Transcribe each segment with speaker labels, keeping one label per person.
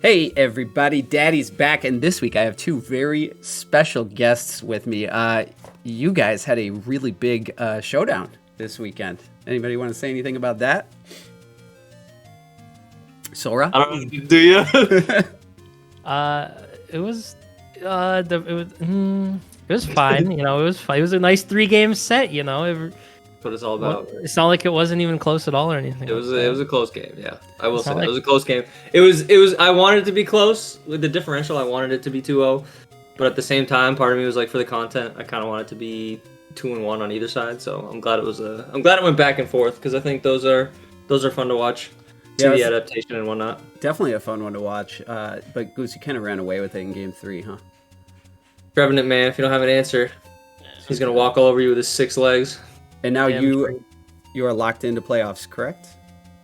Speaker 1: Hey everybody, Daddy's back, and this week I have two very special guests with me. You guys had a really big showdown this weekend. Anybody want to say anything about that? Sora?
Speaker 2: I don't know, do you?
Speaker 3: It was fine. It was fine. It was a nice 3-game set.
Speaker 2: What it's all about.
Speaker 3: It's not like it wasn't even close at all or anything.
Speaker 2: It was a close game. Yeah, I will say
Speaker 3: not
Speaker 2: it was a close game. It was. I wanted it to be close with the differential. I wanted it to be 2-0, but at the same time, part of me was like, for the content, I kind of wanted it to be 2-1 on either side. So I'm glad it was I'm glad it went back and forth because I think those are fun to watch.
Speaker 1: Yeah,
Speaker 2: TV adaptation and whatnot.
Speaker 1: Definitely a fun one to watch. But Goose, you kind of ran away with it in Game 3, huh?
Speaker 2: Revenant man, if you don't have an answer, he's gonna walk all over you with his 6 legs.
Speaker 1: And now you are locked into playoffs, correct?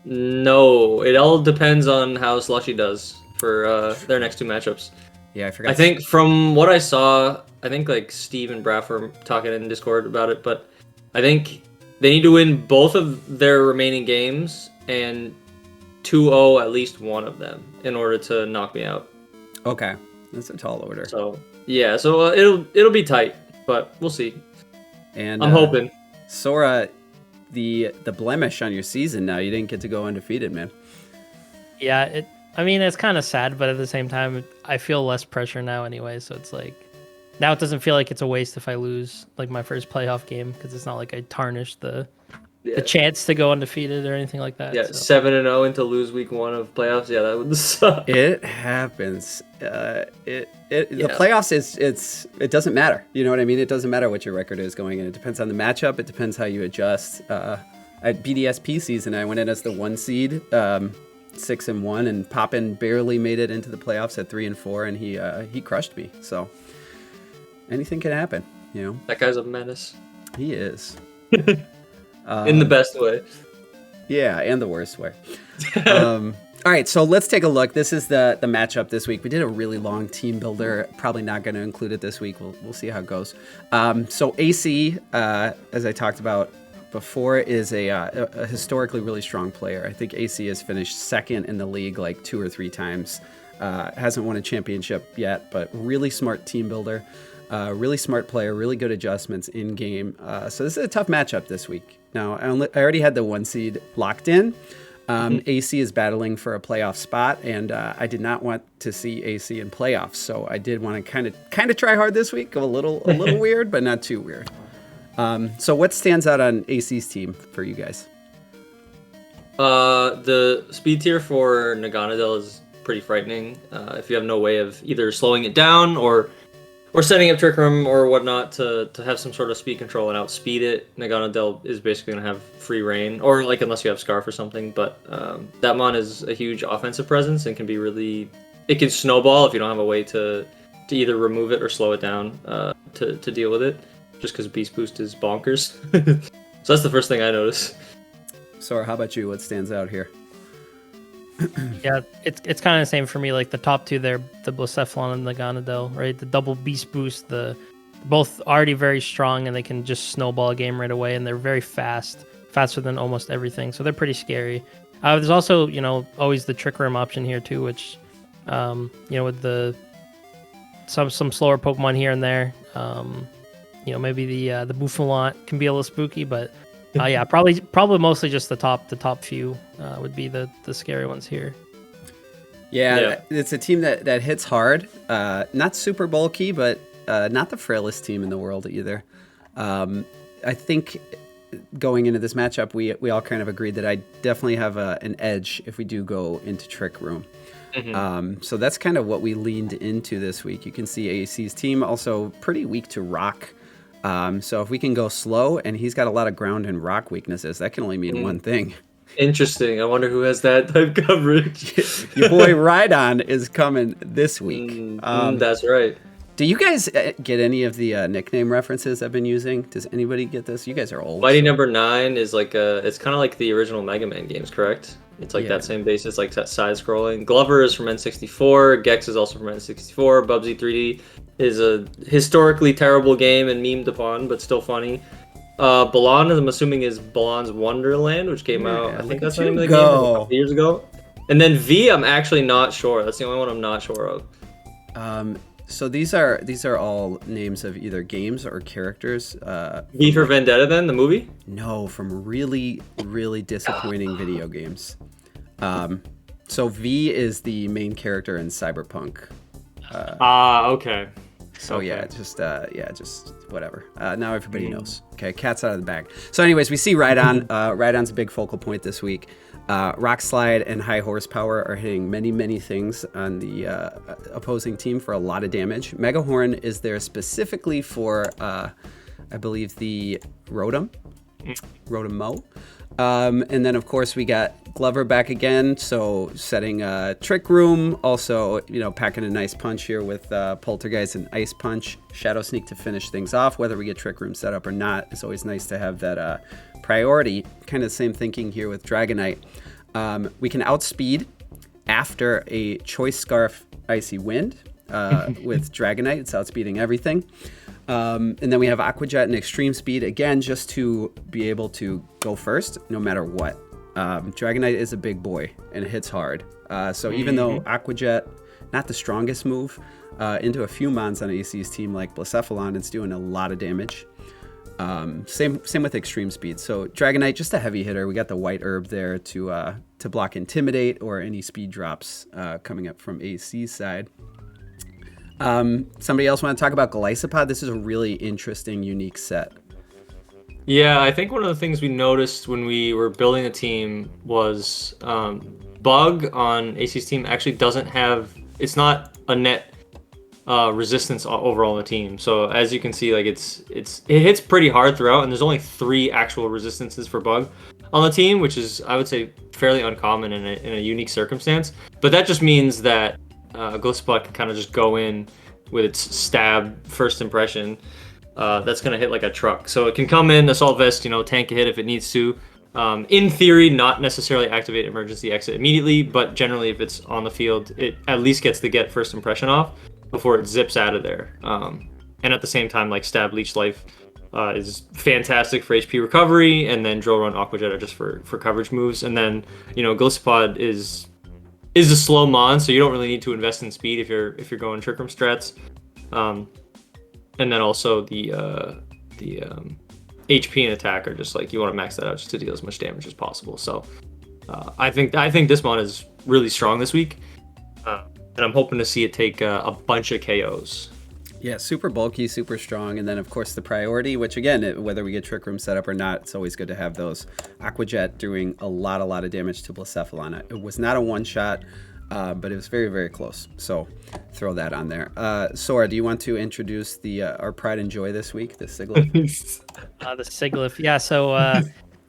Speaker 2: No, it all depends on how Slushy does for their next 2 matchups.
Speaker 1: Yeah, I forgot.
Speaker 2: I think from what I saw, I think like Steve and Braff were talking in Discord about it, but I think they need to win both of their remaining games and 2-0 at least one of them in order to knock me out.
Speaker 1: Okay, that's a tall order.
Speaker 2: So yeah, so it'll be tight, but we'll see.
Speaker 1: And
Speaker 2: I'm hoping.
Speaker 1: Sora, the blemish on your season now, you didn't get to go undefeated, man.
Speaker 3: Yeah, it's kind of sad, but at the same time, I feel less pressure now anyway. So it's like now it doesn't feel like it's a waste if I lose like my first playoff game because it's not like I tarnished the chance to go undefeated or anything like that.
Speaker 2: Yeah,
Speaker 3: so.
Speaker 2: 7-0 and to lose week 1 of playoffs. Yeah, that would suck.
Speaker 1: It happens. The playoffs it doesn't matter. You know what I mean? It doesn't matter what your record is going in. It depends on the matchup. It depends how you adjust. At BDSP season, I went in as the 1 seed, 6-1, and Poppin barely made it into the playoffs at 3-4, and he crushed me. So anything can happen.
Speaker 2: That guy's a menace.
Speaker 1: He is.
Speaker 2: In the best way.
Speaker 1: Yeah, and the worst way. All right, so let's take a look. This is the matchup this week. We did a really long team builder. Probably not going to include it this week. We'll see how it goes. So AC, as I talked about before, is a historically really strong player. I think AC has finished second in the league like 2 or 3 times. Hasn't won a championship yet, but really smart team builder. Really smart player, really good adjustments in game. So this is a tough matchup this week. Now, I already had the 1 seed locked in. AC is battling for a playoff spot, and I did not want to see AC in playoffs. So I did want to kind of try hard this week, go a little weird, but not too weird. So what stands out on AC's team for you guys?
Speaker 2: The speed tier for Naganadel is pretty frightening. If you have no way of either slowing it down or setting up Trick Room or whatnot to have some sort of speed control and outspeed it, Naganadel is basically going to have free reign, or like unless you have Scarf or something. But that mon is a huge offensive presence and can be it can snowball if you don't have a way to either remove it or slow it down to deal with it, just because Beast Boost is bonkers. So that's the first thing I notice.
Speaker 1: Sora, how about you? What stands out here?
Speaker 3: Yeah, it's kind of the same for me. Like the top 2 there, the Blacephalon and the Naganadel, right? The double Beast Boost, both already very strong, and they can just snowball a game right away, and they're very faster than almost everything. So they're pretty scary. There's also, always the Trick Room option here too, which, with some slower Pokemon here and there, maybe the Bouffalant can be a little spooky, but. Yeah, probably mostly just the top few would be the scary ones here.
Speaker 1: Yeah, it's a team that hits hard. Not super bulky, but not the frailest team in the world either. I think going into this matchup, we all kind of agreed that I definitely have an edge if we do go into Trick Room. Mm-hmm. So that's kind of what we leaned into this week. You can see AC's team also pretty weak to rock. So if we can go slow, and he's got a lot of ground and rock weaknesses, that can only mean one thing.
Speaker 2: Interesting. I wonder who has that type coverage.
Speaker 1: Your boy Rhydon is coming this week.
Speaker 2: That's right.
Speaker 1: Do you guys get any of the nickname references I've been using? Does anybody get this? You guys are old.
Speaker 2: Mighty Number 9 is like it's kind of like the original Mega Man games, correct? It's like that same basis, like side scrolling. Glover is from N64. Gex is also from N64. Bubsy 3D is a historically terrible game and memed upon, but still funny. Balan, I'm assuming, is Balan's Wonderland, which came out, I think that's the name of the game, a couple years ago. And then V, I'm actually not sure. That's the only one I'm not sure of.
Speaker 1: So these are all names of either games or characters.
Speaker 2: V for Vendetta, then the movie?
Speaker 1: No, from really, really disappointing video games. So V is the main character in Cyberpunk.
Speaker 2: Okay.
Speaker 1: So
Speaker 2: Okay.
Speaker 1: just whatever. Now everybody knows. Okay, cat's out of the bag. So anyways, we see Rhydon. Rhydon's a big focal point this week. Rock Slide and High Horsepower are hitting many things on the opposing team for a lot of damage. Mega Horn is there specifically for, I believe, the Rotom Mo. And then, of course, we got Glover back again, so setting Trick Room. Also, packing a nice punch here with Poltergeist and Ice Punch. Shadow Sneak to finish things off. Whether we get Trick Room set up or not, it's always nice to have that priority. Kind of the same thinking here with Dragonite. We can outspeed after a Choice Scarf Icy Wind with Dragonite. It's outspeeding everything. And then we have Aqua Jet and Extreme Speed, again, just to be able to go first no matter what. Dragonite is a big boy and it hits hard. So even though Aqua Jet, not the strongest move, into a few mons on AC's team like Blacephalon, it's doing a lot of damage. Same with Extreme Speed. So Dragonite, just a heavy hitter. We got the white herb there to block Intimidate or any speed drops coming up from AC's side. Somebody else want to talk about Glycopod? This is a really interesting, unique set.
Speaker 2: Yeah, I think one of the things we noticed when we were building a team was Bug on AC's team actually doesn't have, it's not a net resistance overall on the team. So as you can see, like it hits pretty hard throughout, and there's only 3 actual resistances for Bug on the team, which is, I would say, fairly uncommon in a unique circumstance. But that just means that Glycopod can kind of just go in with its stab first impression. That's going to hit like a truck. So it can come in, Assault Vest, tank a hit if it needs to. In theory, not necessarily activate emergency exit immediately, but generally if it's on the field, it at least gets the get first impression off before it zips out of there. And at the same time, like Stab Leech Life is fantastic for HP recovery, and then Drill Run Aqua Jet are just for coverage moves. And then, Glycopod is a slow mon, so you don't really need to invest in speed if you're going Trick Room strats. And then also the HP and attack are just like, you want to max that out just to deal as much damage as possible. So I think this mon is really strong this week, and I'm hoping to see it take a bunch of KOs.
Speaker 1: Yeah, super bulky, super strong, and then of course the priority, which again, whether we get Trick Room set up or not, it's always good to have those. Aqua Jet doing a lot of damage to Blacephalon. It was not a one-shot, but it was very close. So throw that on there. Sora, do you want to introduce our pride and joy this week, the Sigilyph?
Speaker 3: The Sigilyph, yeah. So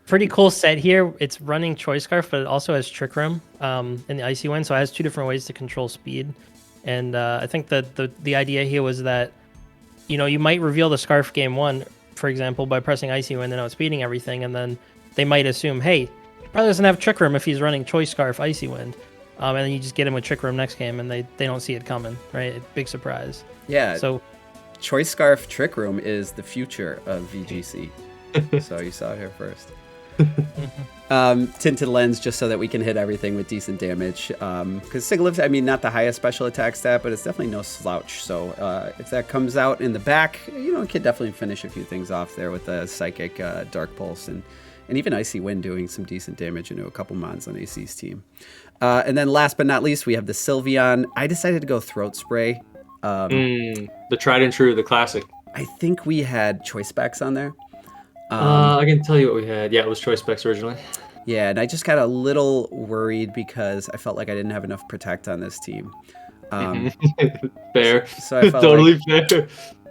Speaker 3: pretty cool set here. It's running Choice Scarf, but it also has Trick Room in the Icy Wind, so it has 2 different ways to control speed. And I think that the idea here was that, you might reveal the Scarf game 1, for example, by pressing Icy Wind and outspeeding everything, and then they might assume, hey, he probably doesn't have Trick Room if he's running Choice Scarf Icy Wind. And then you just get him with Trick Room next game, and they don't see it coming, right? Big surprise.
Speaker 1: Yeah.
Speaker 3: So,
Speaker 1: Choice Scarf Trick Room is the future of VGC. So you saw it here first. Tinted Lens, just so that we can hit everything with decent damage. Because Sigilyph, not the highest special attack stat, but it's definitely no slouch. So if that comes out in the back, it could definitely finish a few things off there with the Psychic, Dark Pulse, and even Icy Wind doing some decent damage into a couple mons on AC's team. And then last but not least, we have the Sylveon. I decided to go Throat Spray.
Speaker 2: The tried and true, the classic.
Speaker 1: I think we had choice specs on there.
Speaker 2: I can tell you what we had. Yeah, it was choice specs originally.
Speaker 1: Yeah, and I just got a little worried because I felt like I didn't have enough protect on this team.
Speaker 2: Fair.
Speaker 1: So I felt
Speaker 2: totally fair.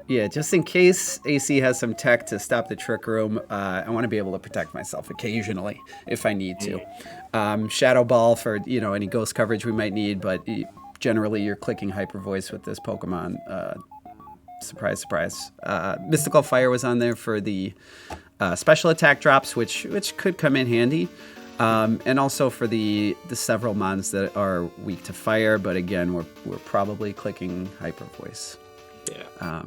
Speaker 1: Yeah, just in case AC has some tech to stop the Trick Room, I want to be able to protect myself occasionally if I need to. Shadow Ball for any ghost coverage we might need, but generally you're clicking Hyper Voice with this Pokemon. Surprise, surprise. Mystical Fire was on there for the special attack drops, which could come in handy. And also for the several mons that are weak to fire, but again, we're probably clicking Hyper Voice.
Speaker 2: Yeah.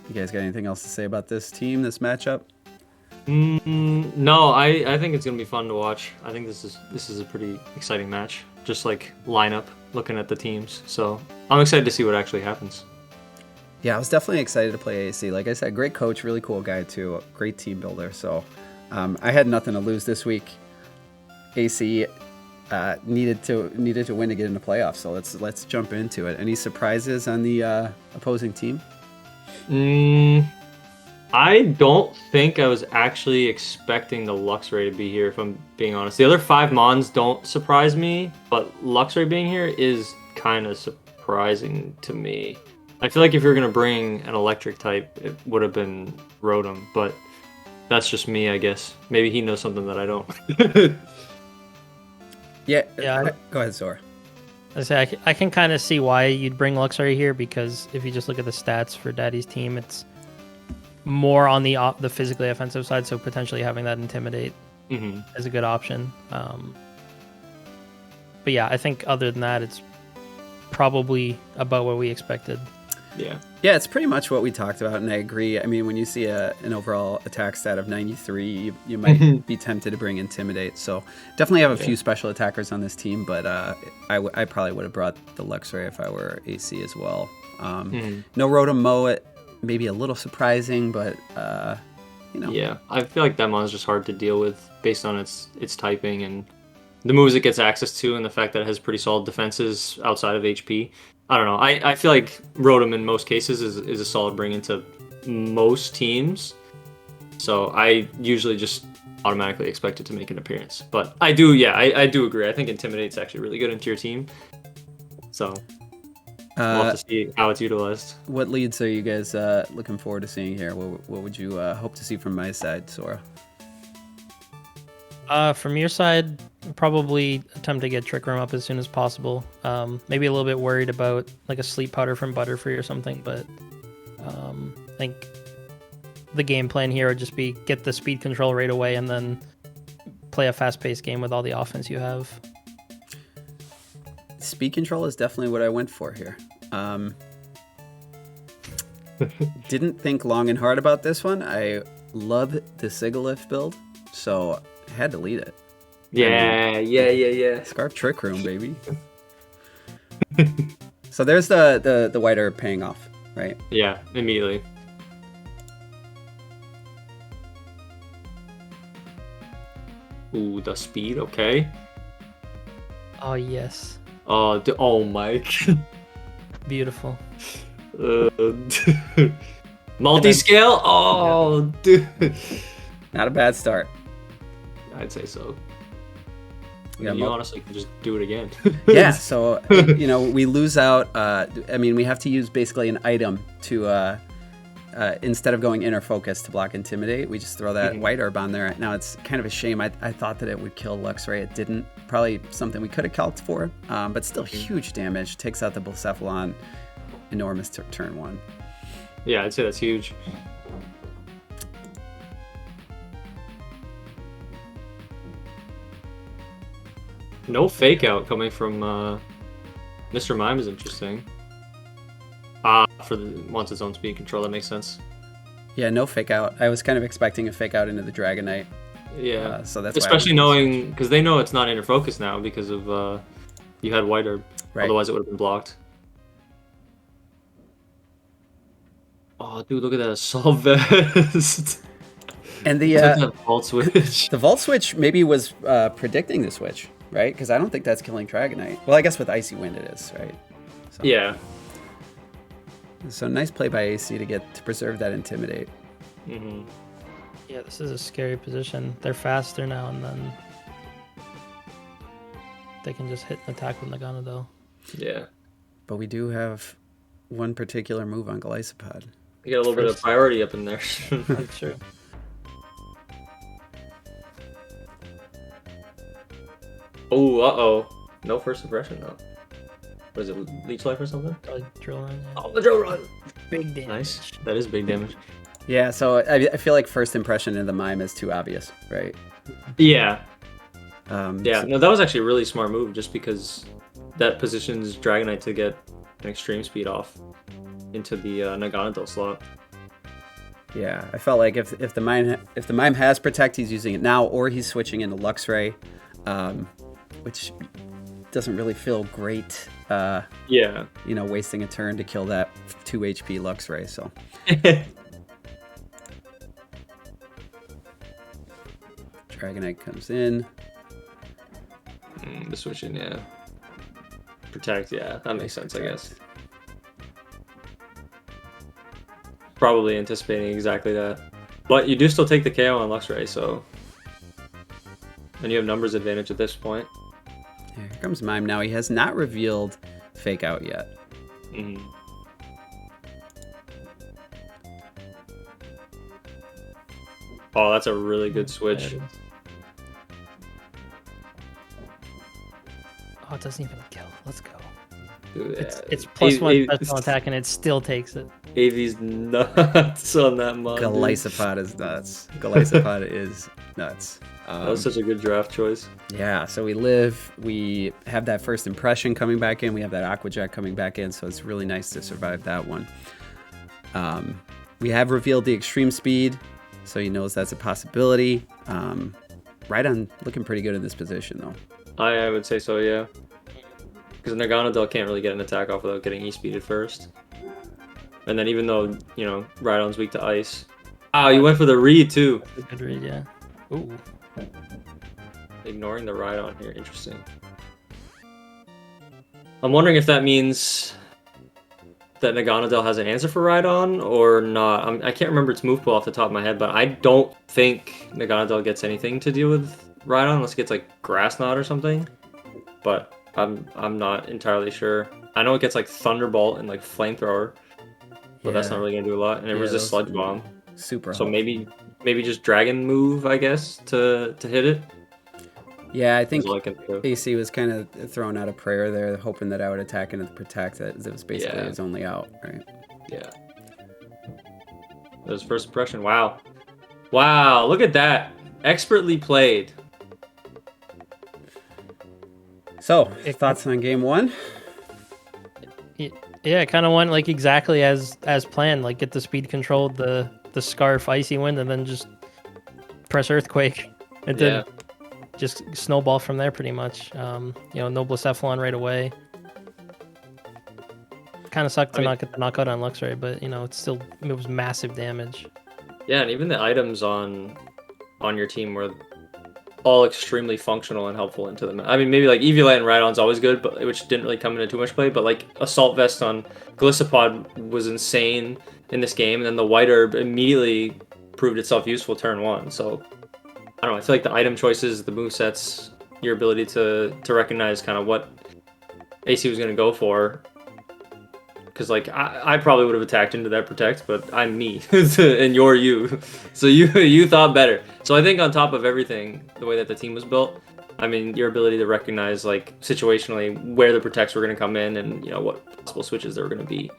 Speaker 1: You guys got anything else to say about this team, this matchup?
Speaker 2: No, I think it's gonna be fun to watch. I think this is a pretty exciting match. just like lineup, looking at the teams. So I'm excited to see what actually happens.
Speaker 1: Yeah, I was definitely excited to play AC. Like I said, great coach, really cool guy too, great team builder. So I had nothing to lose this week. AC needed to win to get into playoffs. So let's jump into it. Any surprises on the opposing team?
Speaker 2: I don't think I was actually expecting the Luxray to be here, if I'm being honest. The other 5 Mons don't surprise me, but Luxray being here is kind of surprising to me. I feel like if you're going to bring an electric type, it would have been Rhydon, but that's just me, I guess. Maybe he knows something that I don't.
Speaker 1: Yeah.
Speaker 3: Yeah.
Speaker 1: Go ahead, Sora.
Speaker 3: I can kind of see why you'd bring Luxray here, because if you just look at the stats for Daddy's team, it's more on the physically offensive side, so potentially having that Intimidate is a good option. But yeah, I think other than that, it's probably about what we expected.
Speaker 2: Yeah,
Speaker 1: it's pretty much what we talked about, and I agree. I mean, when you see an overall attack stat of 93, you might be tempted to bring Intimidate. So definitely have a few special attackers on this team, but I probably would have brought the Luxray if I were AC as well. No Rhydon Mow, maybe a little surprising, but
Speaker 2: Yeah, I feel like that mon is just hard to deal with based on its typing and the moves it gets access to, and the fact that it has pretty solid defenses outside of HP. I don't know. I feel like Rhydon in most cases is a solid bring into most teams. So I usually just automatically expect it to make an appearance. But I do agree. I think Intimidate's actually really good into your team. So we'll have to see how it's utilized.
Speaker 1: What leads are you guys looking forward to seeing here? What would you hope to see from my side, Sora?
Speaker 3: From your side, probably attempt to get Trick Room up as soon as possible. Maybe a little bit worried about like a Sleep Powder from Butterfree or something, but I think the game plan here would just be get the speed control right away and then play a fast-paced game with all the offense you have.
Speaker 1: Speed control is definitely what I went for here. Didn't think long and hard about this one. I love the Sigilyph build, so I had to lead it.
Speaker 2: Yeah.
Speaker 1: Scarf Trick Room, baby. So there's the White Herb paying off, right?
Speaker 2: Yeah, immediately. Ooh, the speed, okay.
Speaker 3: Oh, yes.
Speaker 2: Oh, Mike.
Speaker 3: Beautiful.
Speaker 2: Multi-scale? Oh, dude.
Speaker 1: Not a bad start.
Speaker 2: I'd say so.
Speaker 1: Yeah,
Speaker 2: you honestly can just do it again.
Speaker 1: Yeah, so, we lose out. We have to use basically an item to, instead of going Inner Focus to block Intimidate, we just throw that White Herb on there. Now, it's kind of a shame. I thought that it would kill Luxray. It didn't. Probably something we could have calced for, but still huge damage. Takes out the Blacephalon. Enormous turn 1.
Speaker 2: Yeah, I'd say that's huge. No fake out coming from Mr. Mime is interesting. Wants its own speed control, that makes sense.
Speaker 1: Yeah, no fake out. I was kind of expecting a fake out into the Dragonite.
Speaker 2: Yeah,
Speaker 1: so that's
Speaker 2: especially knowing, because they know it's not Inner Focus now because of you had White Herb. Right. Otherwise it would have been blocked. Oh, dude, look at that Assault Vest.
Speaker 1: And the
Speaker 2: Vault Switch.
Speaker 1: The Vault Switch maybe was predicting the switch, right? Because I don't think that's killing Dragonite. Well, I guess with Icy Wind it is, right? So.
Speaker 2: Yeah.
Speaker 1: So nice play by AC to preserve that Intimidate.
Speaker 3: Yeah, this is a scary position. They're faster now, and then they can just hit and attack with Naganadel.
Speaker 2: Yeah.
Speaker 1: But we do have one particular move on Golisopod.
Speaker 2: You got a little bit of priority up in there.
Speaker 3: That's true.
Speaker 2: Oh, uh-oh. No first impression, though. What is it, Leech Life or something?
Speaker 3: Drill Run. Yeah.
Speaker 2: Oh, the Drill Run!
Speaker 3: Big damage.
Speaker 2: Nice. That is big damage.
Speaker 1: Yeah, so I feel like first impression in the Mime is too obvious, right?
Speaker 2: Yeah.
Speaker 1: No,
Speaker 2: that was actually a really smart move, just because that positions Dragonite to get an extreme speed off into the Naganadel slot.
Speaker 1: Yeah, I felt like if the Mime has Protect, he's using it now, or he's switching into Luxray, which doesn't really feel great.
Speaker 2: Yeah.
Speaker 1: Wasting a turn to kill that 2 HP Luxray. So. Dragonite comes in.
Speaker 2: The switch in, yeah. Protect, yeah, that makes sense, I guess. Probably anticipating exactly that. But you do still take the KO on Luxray, so... And you have numbers advantage at this point.
Speaker 1: Here comes Mime now. He has not revealed Fake Out yet.
Speaker 2: Oh, that's a really good switch.
Speaker 3: Oh, it doesn't even kill. Let's go.
Speaker 2: Dude,
Speaker 3: it's +1 special attack, and it still takes it.
Speaker 2: AV's nuts on that mod.
Speaker 1: Golisopod is nuts. Golisopod is nuts.
Speaker 2: That was such a good draft choice.
Speaker 1: Yeah, so we live. We have that first impression coming back in. We have that Aqua Jet coming back in, so it's really nice to survive that one. We have revealed the extreme speed, so he knows that's a possibility. Rhydon looking pretty good in this position, though.
Speaker 2: I would say so, yeah. Because Naganadel can't really get an attack off without getting E-speeded first. And then even though, Rhydon's weak to ice. Oh, you went for the read, too.
Speaker 3: Good read, yeah. Ooh.
Speaker 2: Ignoring the Rhydon here. Interesting. I'm wondering if that means that Naganadel has an answer for Rhydon or not. I can't remember its move pool off the top of my head, but I don't think Naganadel gets anything to deal with Rhydon unless it gets like Grass Knot or something. But I'm not entirely sure. I know it gets like Thunderbolt and like Flamethrower, but that's not really gonna do a lot. And it resists Sludge Bomb.
Speaker 1: Super.
Speaker 2: So maybe just Dragon move, I guess, to hit it.
Speaker 1: Yeah, I think AC was kind of throwing out a prayer there, hoping that I would attack into the Protect. That it was basically his only out, right?
Speaker 2: Yeah. That was first impression. Wow. Wow, look at that. Expertly played.
Speaker 1: So, thoughts on game one?
Speaker 3: Yeah, it kind of went like exactly as planned. Like get the speed control, the Scarf, Icy Wind, and then just press Earthquake. And then just snowball from there pretty much. No Blacephalon right away. Kind of sucked to not get the knockout on Luxray, but it was massive damage.
Speaker 2: Yeah, and even the items on your team were all extremely functional and helpful into them. I mean, maybe like Eviolite and Rhydon's always good, but which didn't really come into too much play. But like Assault Vest on Golisopod was insane in this game, and then the White Herb immediately proved itself useful turn one. So I don't know. I feel like the item choices, the movesets, your ability to recognize kind of what AC was going to go for. Because like I probably would have attacked into that Protect, but I'm me and you're you, so you thought better. So I think on top of everything, the way that the team was built, I mean your ability to recognize like situationally where the Protects were going to come in and what possible switches there were going to be.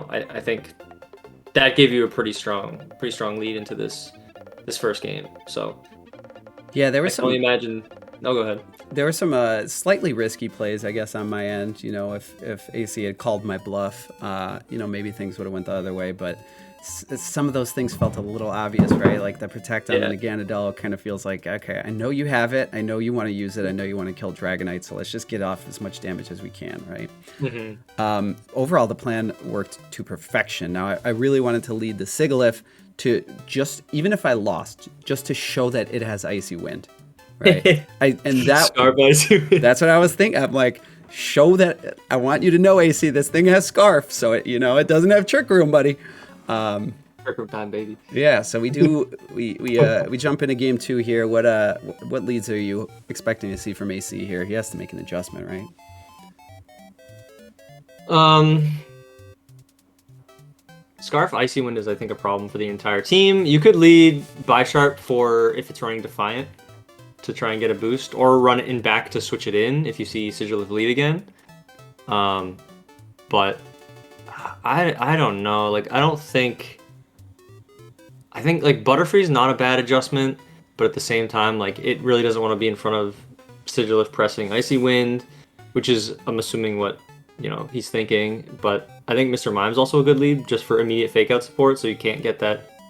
Speaker 2: I think that gave you a pretty strong lead into this first game. So
Speaker 1: yeah, there was
Speaker 2: I can only imagine. No, go ahead.
Speaker 1: There were some slightly risky plays, I guess, on my end. If AC had called my bluff, maybe things would have went the other way. But some of those things felt a little obvious, right? Like the Protect on the Naganadel kind of feels like, okay, I know you have it. I know you want to use it. I know you want to kill Dragonite. So let's just get off as much damage as we can, right? Mm-hmm. Overall, the plan worked to perfection. Now, I really wanted to lead the Sigilyph to just, even if I lost, just to show that it has Icy Wind. Right. That's what I was thinking. I'm like, show that I want you to know, AC, this thing has Scarf, so it doesn't have Trick Room, buddy.
Speaker 2: Trick Room time, baby.
Speaker 1: Yeah, so we jump into game two here. What leads are you expecting to see from AC here? He has to make an adjustment, right?
Speaker 2: Scarf Icy Wind is, I think, a problem for the entire team. You could lead Bisharp for if it's running Defiant to try and get a boost, or run it in back to switch it in if you see Sigilyph lead again. But I don't know. Like I think like Butterfree's not a bad adjustment, but at the same time, like it really doesn't want to be in front of Sigilyph pressing Icy Wind, which is I'm assuming what he's thinking. But I think Mr. Mime's also a good lead just for immediate fake out support, so you can't get that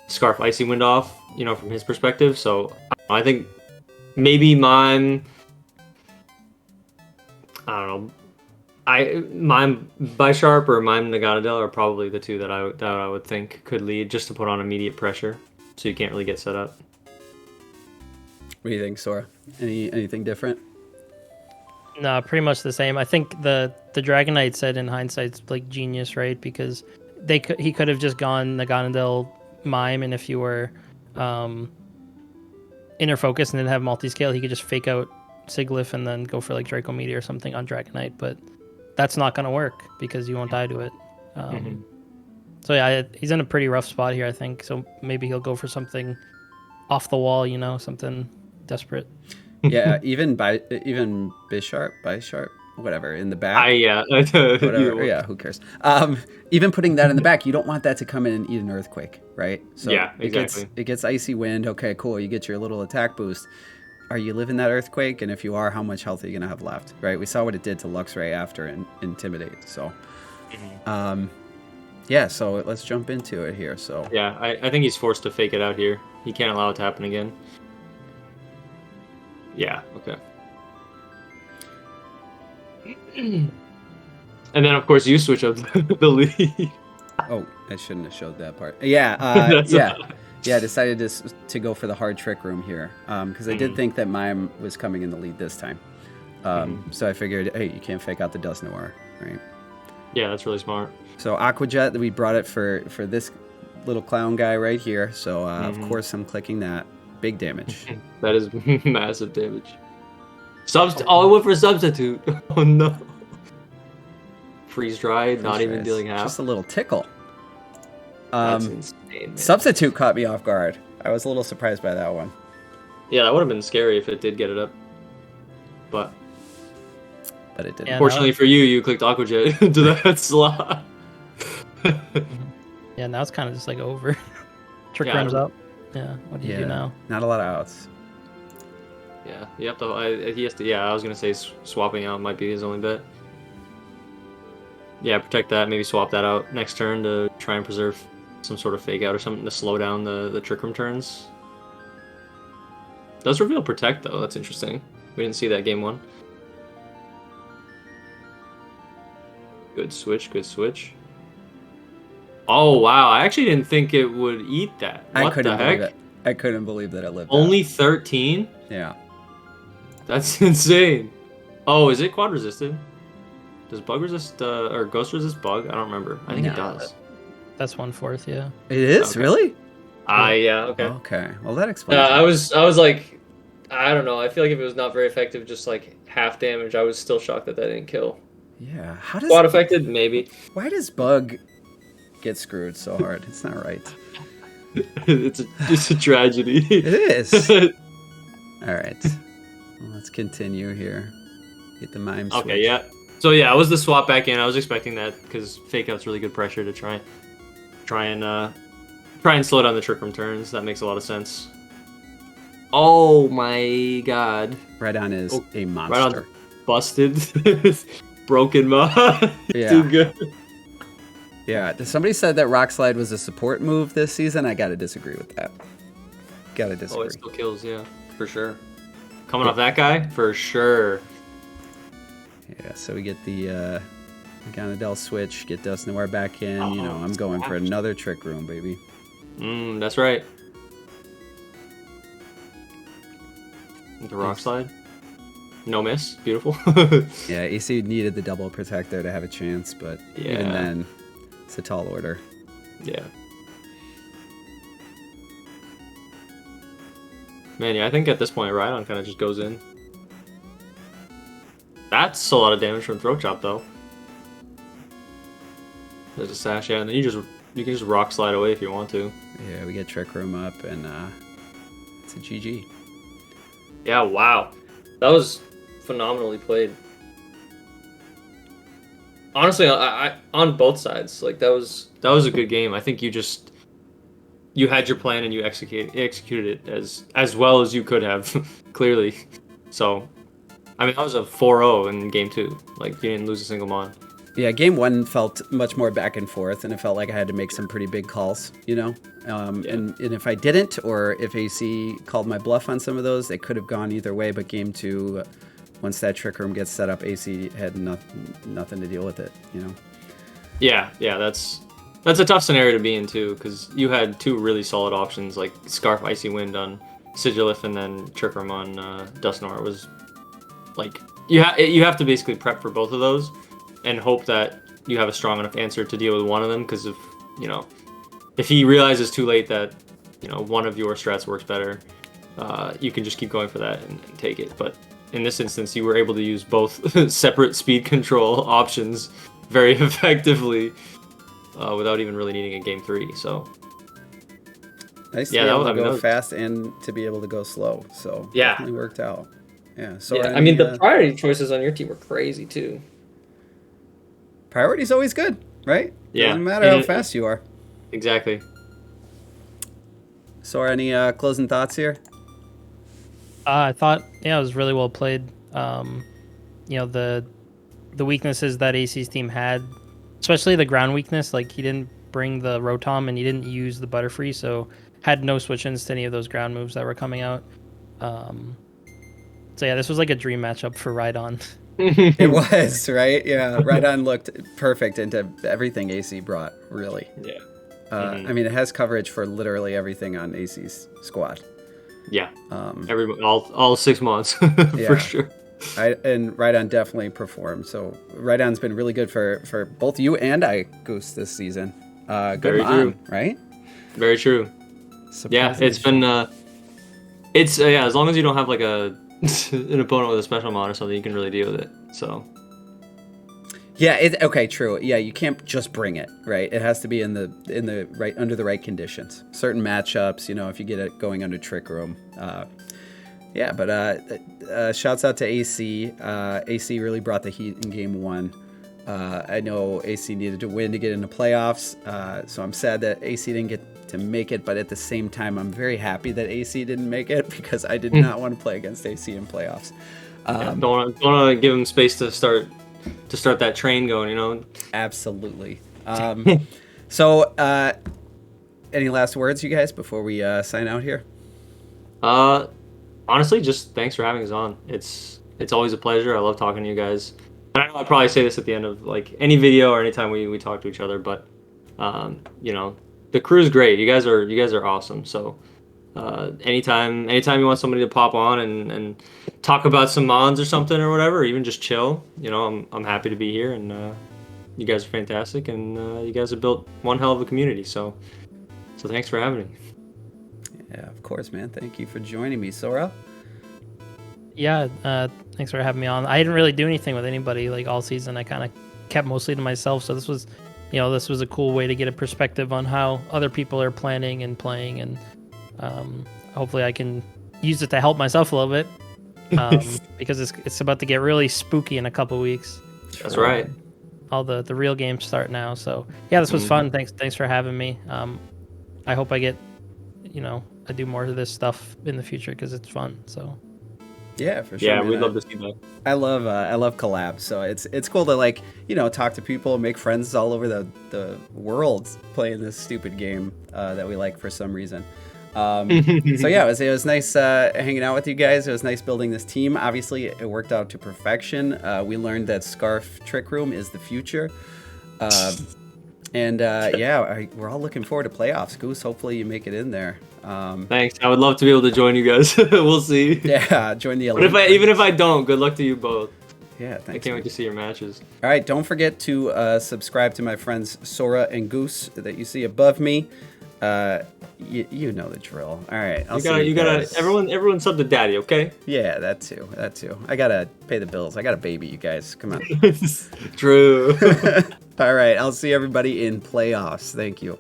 Speaker 2: Scarf Icy Wind off, from his perspective. So I think maybe Mime I don't know. Mime Bisharp or Mime Naganadel are probably the two that I would think could lead, just to put on immediate pressure, so you can't really get set up.
Speaker 1: What do you think, Sora? Anything different?
Speaker 3: No, pretty much the same. I think the Dragonite said in hindsight's like genius, right? Because he could have just gone Naganadel Mime, and if you were inner focus and then have multi-scale, he could just fake out Sigilyph and then go for like Draco Meteor or something on Dragonite, but that's not going to work because you won't die to it. So yeah, he's in a pretty rough spot here, I think. So maybe he'll go for something off the wall, something desperate.
Speaker 1: Yeah, even Bisharp, whatever, in the back.
Speaker 2: Whatever.
Speaker 1: Yeah, who cares? Even putting that in the back, you don't want that to come in and eat an Earthquake, right? So
Speaker 2: yeah, exactly.
Speaker 1: It gets Icy Wind. Okay, cool. You get your little attack boost. Are you living that Earthquake? And if you are, how much health are you going to have left, right? We saw what it did to Luxray after Intimidate. So, yeah, so let's jump into it here. So
Speaker 2: yeah, I think he's forced to fake it out here. He can't allow it to happen again. Yeah, okay. And then, of course, you switch up the lead.
Speaker 1: Oh, I shouldn't have showed that part. Yeah, I decided to go for the hard Trick Room here because I did think that Mime was coming in the lead this time. So I figured, hey, you can't fake out the Dusknoir, right?
Speaker 2: Yeah, that's really smart.
Speaker 1: So Aqua Jet, we brought it for this little clown guy right here. So of course I'm clicking that. Big damage.
Speaker 2: That is massive damage. I went for Substitute. Oh no. Freeze Dry, not even dealing half.
Speaker 1: Just a little tickle.
Speaker 2: That's insane, man.
Speaker 1: Substitute caught me off guard. I was a little surprised by that one.
Speaker 2: Yeah, that would have been scary if it did get it up. But
Speaker 1: it didn't.
Speaker 2: Yeah, fortunately for you, you clicked Aqua Jet into that slot.
Speaker 3: Yeah, now it's kind of just like over. Trick Room's up. Yeah, what do you do now?
Speaker 1: Not a lot of outs.
Speaker 2: Yeah, you have to. He has to. Yeah, I was gonna say swapping out might be his only bet. Yeah, protect that. Maybe swap that out next turn to try and preserve some sort of fake out or something to slow down the Trick Room turns. Does reveal protect though. That's interesting. We didn't see that game one. Good switch. Good switch. Oh wow! I actually didn't think it would eat that. What the heck?
Speaker 1: I couldn't believe that it lived.
Speaker 2: Only 13?
Speaker 1: Yeah.
Speaker 2: That's insane. Oh, is it quad resisted? Does bug resist or ghost resist bug? I don't remember. I think it does.
Speaker 3: That's 1/4. Yeah.
Speaker 1: It is really.
Speaker 2: Yeah. Okay.
Speaker 1: Okay. Well, that explains.
Speaker 2: I was like, I don't know. I feel like if it was not very effective, just like half damage, I was still shocked that didn't kill.
Speaker 1: Yeah. How does
Speaker 2: quad affected? Maybe.
Speaker 1: Why does bug get screwed so hard? It's not right.
Speaker 2: It's a tragedy.
Speaker 1: It is. All right. Well, let's continue here. Get the mime switch.
Speaker 2: Okay, yeah. So yeah, I was the swap back in. I was expecting that because fake out's really good pressure to try and slow down the Trick Room turns. That makes a lot of sense. Oh my god.
Speaker 1: Rhydon is a monster.
Speaker 2: Rhydon's busted. Broken mod.
Speaker 1: Yeah.
Speaker 2: Too good.
Speaker 1: Yeah, somebody said that Rock Slide was a support move this season. I gotta disagree with that. Gotta disagree.
Speaker 2: Oh, it still kills, yeah, for sure. Coming off that guy, for sure.
Speaker 1: Yeah, so we get the Ganadel switch, get Dusknoir back in. I'm going for another Trick Room, baby.
Speaker 2: That's right. The Rock Slide. No miss. Beautiful.
Speaker 1: Yeah, AC needed the double protect there to have a chance, but even then, it's a tall order.
Speaker 2: Yeah. Man, yeah, I think at this point, Rhydon kind of just goes in. That's a lot of damage from Throat Chop, though. There's a sash, yeah, and then you can just Rock Slide away if you want to.
Speaker 1: Yeah, we get Trick Room up, and it's a GG.
Speaker 2: Yeah, wow. That was phenomenally played. Honestly, I on both sides, like that was a good game. I think you had your plan and you executed it as well as you could have, clearly. So, I mean, that was a 4-0 in game 2. Like you didn't lose a single mon.
Speaker 1: Yeah, game 1 felt much more back and forth, and it felt like I had to make some pretty big calls, And if I didn't, or if AC called my bluff on some of those, they could have gone either way. But game 2, once that Trick Room gets set up, AC had nothing to deal with it, you know?
Speaker 2: Yeah, that's a tough scenario to be in too, because you had two really solid options like Scarf Icy Wind on Sigilif and then Trick Room on Dusknoir. It was like you have to basically prep for both of those and hope that you have a strong enough answer to deal with one of them, because if he realizes too late that one of your strats works better, you can just keep going for that and take it. But in this instance, you were able to use both separate speed control options very effectively without even really needing a game 3. So
Speaker 1: nice to be able to go fast and to be able to go slow. So
Speaker 2: yeah,
Speaker 1: definitely worked out. Yeah. So
Speaker 2: yeah, I mean, the priority choices on your team were crazy too.
Speaker 1: Priority's always good, right?
Speaker 2: Yeah.
Speaker 1: Doesn't matter how fast you are.
Speaker 2: Exactly.
Speaker 1: Sora, any closing thoughts here?
Speaker 3: I thought, it was really well played. The weaknesses that AC's team had, especially the ground weakness, like he didn't bring the Rotom and he didn't use the Butterfree, so had no switch-ins to any of those ground moves that were coming out. So yeah, this was like a dream matchup for Rhydon.
Speaker 1: It was, right? Yeah, Rhydon looked perfect into everything AC brought, really.
Speaker 2: Yeah.
Speaker 1: I mean, it has coverage for literally everything on AC's squad.
Speaker 2: Yeah. All 6 months for sure.
Speaker 1: And Rhydon definitely performed. So Rhydon's been really good for both you and I, Goose, this season. Good
Speaker 2: Very true.
Speaker 1: Right?
Speaker 2: Very true. Yeah, it's been as long as you don't have like an opponent with a special mod or something, you can really deal with it. So
Speaker 1: yeah, okay, true. Yeah, you can't just bring it, right? It has to be in the right, under the right conditions. Certain matchups, if you get it going under Trick Room. Yeah, but shouts out to AC. AC really brought the heat in game 1. I know AC needed to win to get into playoffs, so I'm sad that AC didn't get to make it, but at the same time, I'm very happy that AC didn't make it, because I did not want to play against AC in playoffs.
Speaker 2: Don't want to give him space to start that train going,
Speaker 1: Absolutely. So, any last words, you guys, before we sign out here?
Speaker 2: Honestly, just thanks for having us on. It's always a pleasure. I love talking to you guys. And I know I probably say this at the end of like any video or anytime we talk to each other, but the crew's great. You guys are awesome. So anytime you want somebody to pop on and talk about some mods or something or whatever, or even just chill, I'm happy to be here, and you guys are fantastic, and you guys have built one hell of a community. So thanks for having me.
Speaker 1: Yeah, of course, man. Thank you for joining me, Sora.
Speaker 3: Yeah, thanks for having me on. I didn't really do anything with anybody like all season. I kind of kept mostly to myself, so this was a cool way to get a perspective on how other people are planning and playing, and hopefully I can use it to help myself a little bit, because it's about to get really spooky in a couple weeks.
Speaker 2: That's right.
Speaker 3: All the real games start now, so yeah, this was fun. Thanks for having me. I hope I get, I do more of this stuff in the future, because it's fun. So
Speaker 1: yeah, for sure.
Speaker 2: Yeah,
Speaker 1: man.
Speaker 2: we'd love to see that.
Speaker 1: I love collabs. So it's cool to talk to people, make friends all over the world playing this stupid game that we like for some reason. So yeah, it was nice hanging out with you guys. It was nice building this team. Obviously, it worked out to perfection. We learned that Scarf Trick Room is the future. And we're all looking forward to playoffs. Goose, hopefully you make it in there.
Speaker 2: Thanks. I would love to be able to join you guys. We'll see.
Speaker 1: Yeah, join the
Speaker 2: elite. But even if I don't, good luck to you both.
Speaker 1: Yeah, thanks.
Speaker 2: I can't wait to see your matches.
Speaker 1: All right, don't forget to subscribe to my friends Sora and Goose that you see above me. You know the drill. All right,
Speaker 2: you gotta everyone sub to Daddy, okay?
Speaker 1: Yeah, that too. I gotta pay the bills. I got a baby, you guys. Come on.
Speaker 2: True.
Speaker 1: All right, I'll see everybody in playoffs. Thank you.